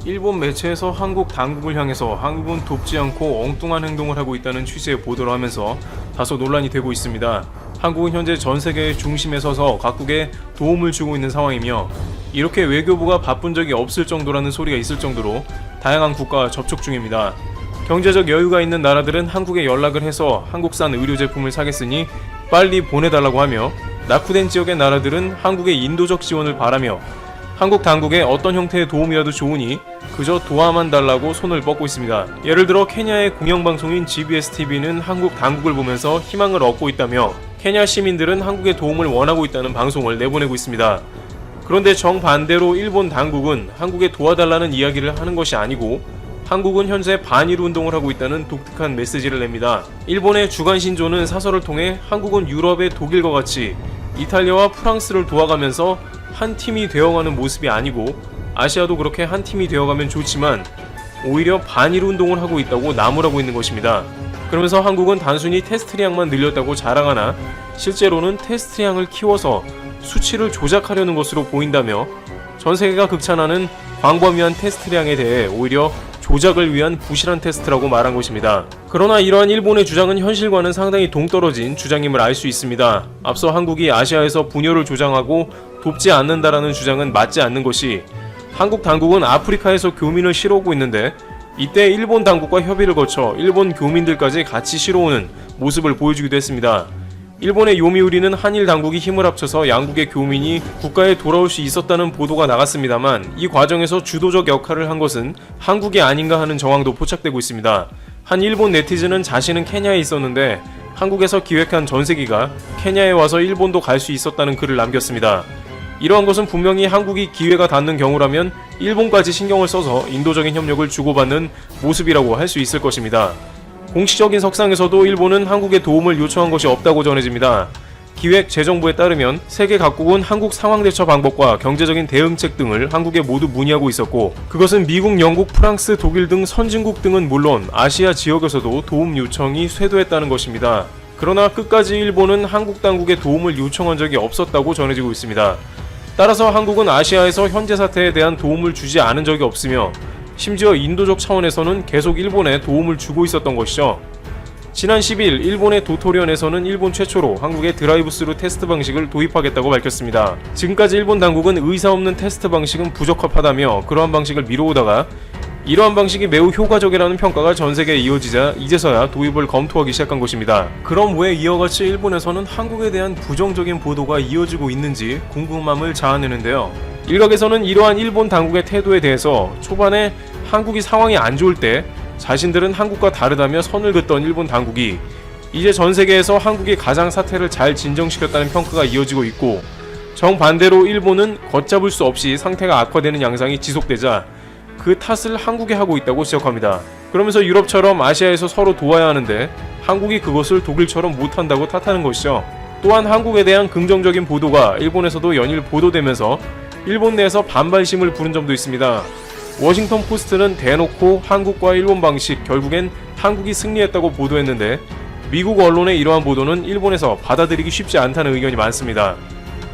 일본 매체에서 한국 당국을 향해서 한국은 돕지 않고 엉뚱한 행동을 하고 있다는 취지의 보도를 하면서 다소 논란이 되고 있습니다. 한국은 현재 전 세계의 중심에 서서 각국에 도움을 주고 있는 상황이며 이렇게 외교부가 바쁜 적이 없을 정도라는 소리가 있을 정도로 다양한 국가와 접촉 중입니다. 경제적 여유가 있는 나라들은 한국에 연락을 해서 한국산 의료 제품을 사겠으니 빨리 보내달라고 하며, 낙후된 지역의 나라들은 한국의 인도적 지원을 바라며 한국 당국에 어떤 형태의 도움이라도 좋으니 그저 도와만 달라고 손을 뻗고 있습니다. 예를 들어 케냐의 공영방송인 GBS-TV는 한국 당국을 보면서 희망을 얻고 있다며 케냐 시민들은 한국의 도움을 원하고 있다는 방송을 내보내고 있습니다. 그런데 정반대로 일본 당국은 한국에 도와달라는 이야기를 하는 것이 아니고 한국은 현재 반일 운동을 하고 있다는 독특한 메시지를 냅니다. 일본의 주간 신조는 사설을 통해 한국은 유럽의 독일과 같이 이탈리아와 프랑스를 도와가면서 한 팀이 되어가는 모습이 아니고 아시아도 그렇게 한 팀이 되어가면 좋지만 오히려 반일 운동을 하고 있다고 나무라고 있는 것입니다. 그러면서 한국은 단순히 테스트량만 늘렸다고 자랑하나 실제로는 테스트량을 키워서 수치를 조작하려는 것으로 보인다며 전 세계가 극찬하는 광범위한 테스트량에 대해 오히려 조작을 위한 부실한 테스트라고 말한 것입니다. 그러나 이러한 일본의 주장은 현실과는 상당히 동떨어진 주장임을 알 수 있습니다. 앞서 한국이 아시아에서 분열을 조장하고 돕지 않는다라는 주장은 맞지 않는 것이, 한국 당국은 아프리카에서 교민을 실어오고 있는데 이때 일본 당국과 협의를 거쳐 일본 교민들까지 같이 실어오는 모습을 보여주기도 했습니다. 일본의 요미우리는 한일 당국이 힘을 합쳐서 양국의 교민이 국가에 돌아올 수 있었다는 보도가 나갔습니다만 이 과정에서 주도적 역할을 한 것은 한국이 아닌가 하는 정황도 포착되고 있습니다. 한 일본 네티즌은 자신은 케냐에 있었는데 한국에서 기획한 전세기가 케냐에 와서 일본도 갈 수 있었다는 글을 남겼습니다. 이러한 것은 분명히 한국이 기회가 닿는 경우라면 일본까지 신경을 써서 인도적인 협력을 주고받는 모습이라고 할 수 있을 것입니다. 공식적인 석상에서도 일본은 한국의 도움을 요청한 것이 없다고 전해집니다. 기획재정부에 따르면 세계 각국은 한국 상황대처 방법과 경제적인 대응책 등을 한국에 모두 문의하고 있었고, 그것은 미국, 영국, 프랑스, 독일 등 선진국 등은 물론 아시아 지역에서도 도움 요청이 쇄도했다는 것입니다. 그러나 끝까지 일본은 한국 당국에 도움을 요청한 적이 없었다고 전해지고 있습니다. 따라서 한국은 아시아에서 현재 사태에 대한 도움을 주지 않은 적이 없으며 심지어 인도적 차원에서는 계속 일본에 도움을 주고 있었던 것이죠. 지난 10일 일본의 도토리현에서는 일본 최초로 한국의 드라이브스루 테스트 방식을 도입하겠다고 밝혔습니다. 지금까지 일본 당국은 의사 없는 테스트 방식은 부적합하다며 그러한 방식을 미뤄오다가 이러한 방식이 매우 효과적이라는 평가가 전 세계에 이어지자 이제서야 도입을 검토하기 시작한 것입니다. 그럼 왜 이와 같이 일본에서는 한국에 대한 부정적인 보도가 이어지고 있는지 궁금함을 자아내는데요. 일각에서는 이러한 일본 당국의 태도에 대해서 초반에 한국이 상황이 안 좋을 때 자신들은 한국과 다르다며 선을 긋던 일본 당국이 이제 전 세계에서 한국이 가장 사태를 잘 진정시켰다는 평가가 이어지고 있고, 정반대로 일본은 걷잡을 수 없이 상태가 악화되는 양상이 지속되자 그 탓을 한국에 하고 있다고 지적합니다. 그러면서 유럽처럼 아시아에서 서로 도와야 하는데 한국이 그것을 독일처럼 못한다고 탓하는 것이죠. 또한 한국에 대한 긍정적인 보도가 일본에서도 연일 보도되면서 일본 내에서 반발심을 부른 점도 있습니다. 워싱턴 포스트는 대놓고 한국과 일본 방식, 결국엔 한국이 승리했다고 보도했는데 미국 언론의 이러한 보도는 일본에서 받아들이기 쉽지 않다는 의견이 많습니다.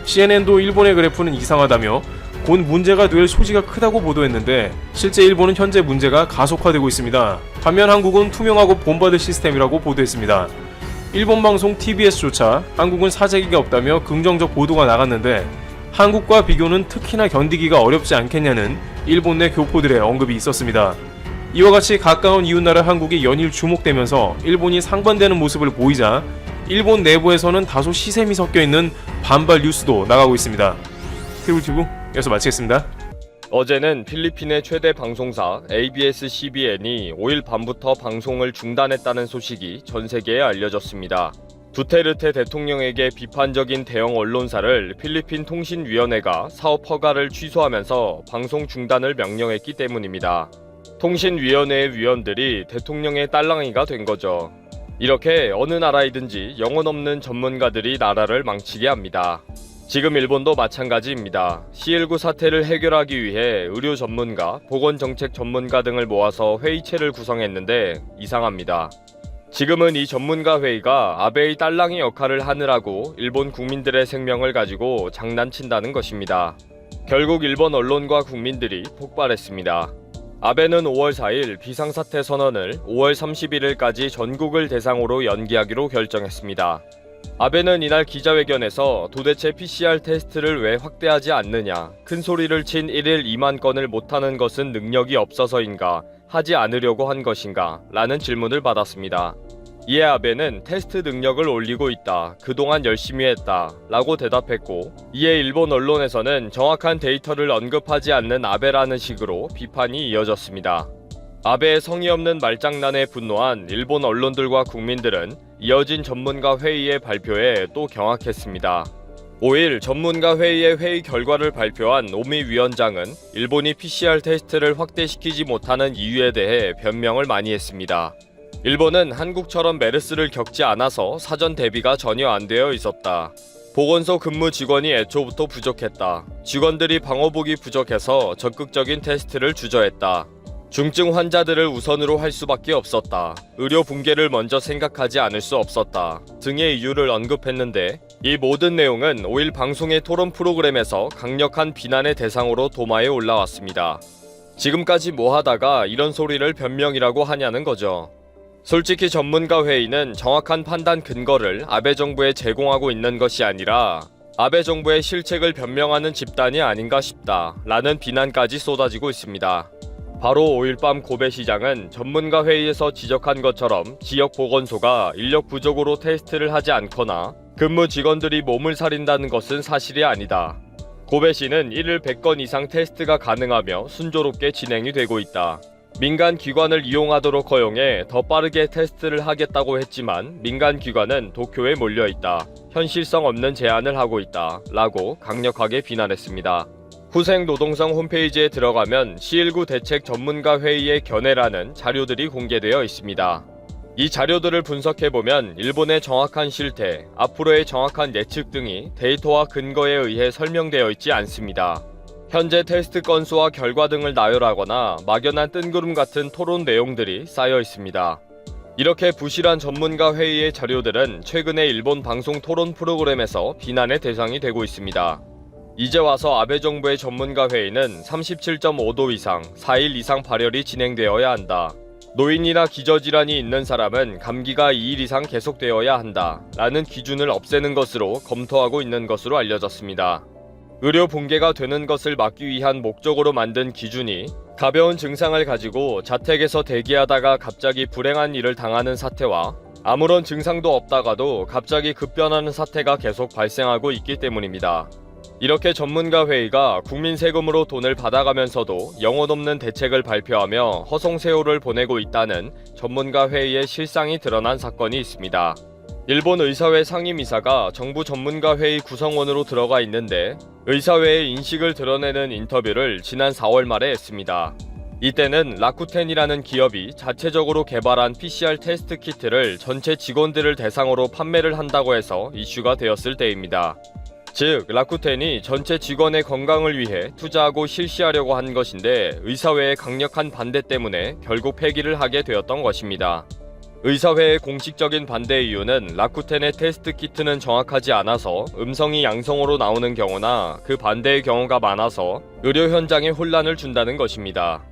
CNN도 일본의 그래프는 이상하다며 곧 문제가 될 소지가 크다고 보도했는데 실제 일본은 현재 문제가 가속화되고 있습니다. 반면 한국은 투명하고 본받을 시스템이라고 보도했습니다. 일본 방송 TBS조차 한국은 사재기가 없다며 긍정적 보도가 나갔는데 한국과 비교는 특히나 견디기가 어렵지 않겠냐는 일본 내 교포들의 언급이 있었습니다. 이와 같이 가까운 이웃나라 한국이 연일 주목되면서 일본이 상반되는 모습을 보이자 일본 내부에서는 다소 시샘이 섞여있는 반발 뉴스도 나가고 있습니다. 트리블튜브 여기서 마치겠습니다. 어제는 필리핀의 최대 방송사 ABS-CBN이 5일 밤부터 방송을 중단했다는 소식이 전 세계에 알려졌습니다. 두테르테 대통령에게 비판적인 대형 언론사를 필리핀 통신위원회가 사업 허가를 취소하면서 방송 중단을 명령했기 때문입니다. 통신위원회의 위원들이 대통령의 딸랑이가 된 거죠. 이렇게 어느 나라이든지 영혼 없는 전문가들이 나라를 망치게 합니다. 지금 일본도 마찬가지입니다. C19 사태를 해결하기 위해 의료 전문가, 보건정책 전문가 등을 모아서 회의체를 구성했는데 이상합니다. 지금은 이 전문가 회의가 아베의 딸랑이 역할을 하느라고 일본 국민들의 생명을 가지고 장난친다는 것입니다. 결국 일본 언론과 국민들이 폭발했습니다. 아베는 5월 4일 비상사태 선언을 5월 31일까지 전국을 대상으로 연기하기로 결정했습니다. 아베는 이날 기자회견에서 도대체 PCR 테스트를 왜 확대하지 않느냐, 큰 소리를 친 1일 2만 건을 못하는 것은 능력이 없어서인가, 하지 않으려고 한 것인가 라는 질문을 받았습니다. 이에 아베는 테스트 능력을 올리고 있다, 그동안 열심히 했다 라고 대답했고, 이에 일본 언론에서는 정확한 데이터를 언급하지 않는 아베라는 식으로 비판이 이어졌습니다. 아베의 성의 없는 말장난에 분노한 일본 언론들과 국민들은 이어진 전문가 회의의 발표에 또 경악했습니다. 5일 전문가 회의의 회의 결과를 발표한 오미 위원장은 일본이 PCR 테스트를 확대시키지 못하는 이유에 대해 변명을 많이 했습니다. 일본은 한국처럼 메르스를 겪지 않아서 사전 대비가 전혀 안 되어 있었다. 보건소 근무 직원이 애초부터 부족했다. 직원들이 방호복이 부족해서 적극적인 테스트를 주저했다. 중증 환자들을 우선으로 할 수밖에 없었다. 의료 붕괴를 먼저 생각하지 않을 수 없었다. 등의 이유를 언급했는데, 이 모든 내용은 5일 방송의 토론 프로그램에서 강력한 비난의 대상으로 도마에 올라왔습니다. 지금까지 뭐 하다가 이런 소리를 변명이라고 하냐는 거죠. 솔직히 전문가 회의는 정확한 판단 근거를 아베 정부에 제공하고 있는 것이 아니라 아베 정부의 실책을 변명하는 집단이 아닌가 싶다 라는 비난까지 쏟아지고 있습니다. 바로 5일 밤 고베 시장은 전문가 회의에서 지적한 것처럼 지역 보건소가 인력 부족으로 테스트를 하지 않거나 근무 직원들이 몸을 사린다는 것은 사실이 아니다. 고베시는 1일 100건 이상 테스트가 가능하며 순조롭게 진행이 되고 있다. 민간 기관을 이용하도록 허용해 더 빠르게 테스트를 하겠다고 했지만 민간 기관은 도쿄에 몰려있다. 현실성 없는 제안을 하고 있다. 라고 강력하게 비난했습니다. 후생노동성 홈페이지에 들어가면 C19 대책 전문가 회의의 견해라는 자료들이 공개되어 있습니다. 이 자료들을 분석해보면 일본의 정확한 실태, 앞으로의 정확한 예측 등이 데이터와 근거에 의해 설명되어 있지 않습니다. 현재 테스트 건수와 결과 등을 나열하거나 막연한 뜬구름 같은 토론 내용들이 쌓여 있습니다. 이렇게 부실한 전문가 회의의 자료들은 최근에 일본 방송 토론 프로그램에서 비난의 대상이 되고 있습니다. 이제 와서 아베 정부의 전문가 회의는 37.5도 이상, 4일 이상 발열이 진행되어야 한다. 노인이나 기저질환이 있는 사람은 감기가 2일 이상 계속되어야 한다. 라는 기준을 없애는 것으로 검토하고 있는 것으로 알려졌습니다. 의료 붕괴가 되는 것을 막기 위한 목적으로 만든 기준이 가벼운 증상을 가지고 자택에서 대기하다가 갑자기 불행한 일을 당하는 사태와 아무런 증상도 없다가도 갑자기 급변하는 사태가 계속 발생하고 있기 때문입니다. 이렇게 전문가 회의가 국민 세금으로 돈을 받아가면서도 영혼 없는 대책을 발표하며 허송세월을 보내고 있다는 전문가 회의의 실상이 드러난 사건이 있습니다. 일본 의사회 상임이사가 정부 전문가 회의 구성원으로 들어가 있는데 의사회의 인식을 드러내는 인터뷰를 지난 4월 말에 했습니다. 이때는 라쿠텐이라는 기업이 자체적으로 개발한 PCR 테스트 키트를 전체 직원들을 대상으로 판매를 한다고 해서 이슈가 되었을 때입니다. 즉, 라쿠텐이 전체 직원의 건강을 위해 투자하고 실시하려고 한 것인데 의사회의 강력한 반대 때문에 결국 폐기를 하게 되었던 것입니다. 의사회의 공식적인 반대 이유는 라쿠텐의 테스트 키트는 정확하지 않아서 음성이 양성으로 나오는 경우나 그 반대의 경우가 많아서 의료 현장에 혼란을 준다는 것입니다.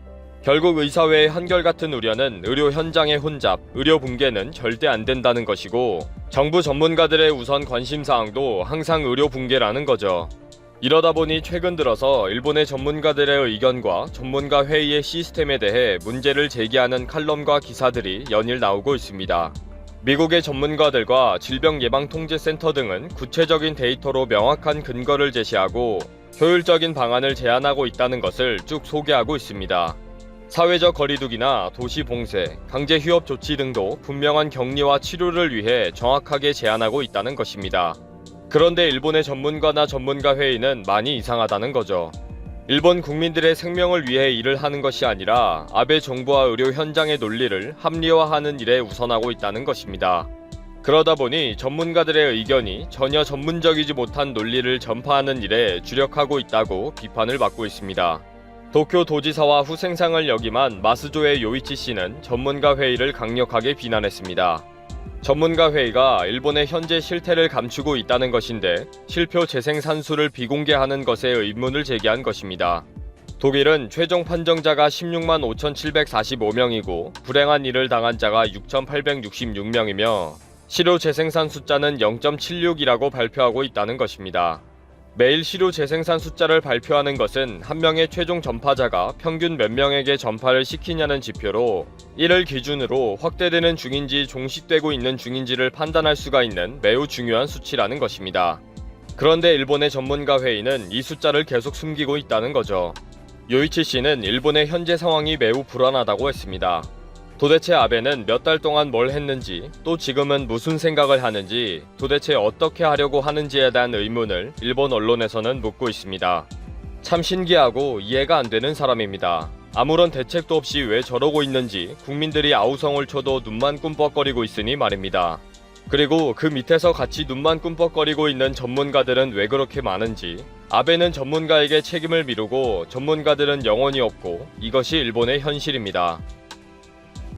결국 의사회의 한결같은 우려는 의료 현장의 혼잡, 의료 붕괴는 절대 안 된다는 것이고 정부 전문가들의 우선 관심사항도 항상 의료 붕괴라는 거죠. 이러다 보니 최근 들어서 일본의 전문가들의 의견과 전문가 회의의 시스템에 대해 문제를 제기하는 칼럼과 기사들이 연일 나오고 있습니다. 미국의 전문가들과 질병예방통제센터 등은 구체적인 데이터로 명확한 근거를 제시하고 효율적인 방안을 제안하고 있다는 것을 쭉 소개하고 있습니다. 사회적 거리두기나 도시 봉쇄, 강제 휴업 조치 등도 분명한 격리와 치료를 위해 정확하게 제안하고 있다는 것입니다. 그런데 일본의 전문가나 전문가 회의는 많이 이상하다는 거죠. 일본 국민들의 생명을 위해 일을 하는 것이 아니라 아베 정부와 의료 현장의 논리를 합리화하는 일에 우선하고 있다는 것입니다. 그러다 보니 전문가들의 의견이 전혀 전문적이지 못한 논리를 전파하는 일에 주력하고 있다고 비판을 받고 있습니다. 도쿄 도지사와 후생상을 역임한 마스조의 요이치 씨는 전문가 회의를 강력하게 비난했습니다. 전문가 회의가 일본의 현재 실태를 감추고 있다는 것인데 실표 재생 산수를 비공개하는 것에 의문을 제기한 것입니다. 독일은 최종 판정자가 16만 5,745명이고 불행한 일을 당한 자가 6,866명이며 시료 재생산 숫자는 0.76이라고 발표하고 있다는 것입니다. 매일 시료 재생산 숫자를 발표하는 것은 한 명의 최종 전파자가 평균 몇 명에게 전파를 시키냐는 지표로 이를 기준으로 확대되는 중인지 종식되고 있는 중인지를 판단할 수가 있는 매우 중요한 수치라는 것입니다. 그런데 일본의 전문가 회의는 이 숫자를 계속 숨기고 있다는 거죠. 요이치 씨는 일본의 현재 상황이 매우 불안하다고 했습니다. 도대체 아베는 몇 달 동안 뭘 했는지, 또 지금은 무슨 생각을 하는지, 도대체 어떻게 하려고 하는지에 대한 의문을 일본 언론에서는 묻고 있습니다. 참 신기하고 이해가 안 되는 사람입니다. 아무런 대책도 없이 왜 저러고 있는지 국민들이 아우성을 쳐도 눈만 꿈뻑거리고 있으니 말입니다. 그리고 그 밑에서 같이 눈만 꿈뻑거리고 있는 전문가들은 왜 그렇게 많은지, 아베는 전문가에게 책임을 미루고 전문가들은 영혼이 없고, 이것이 일본의 현실입니다.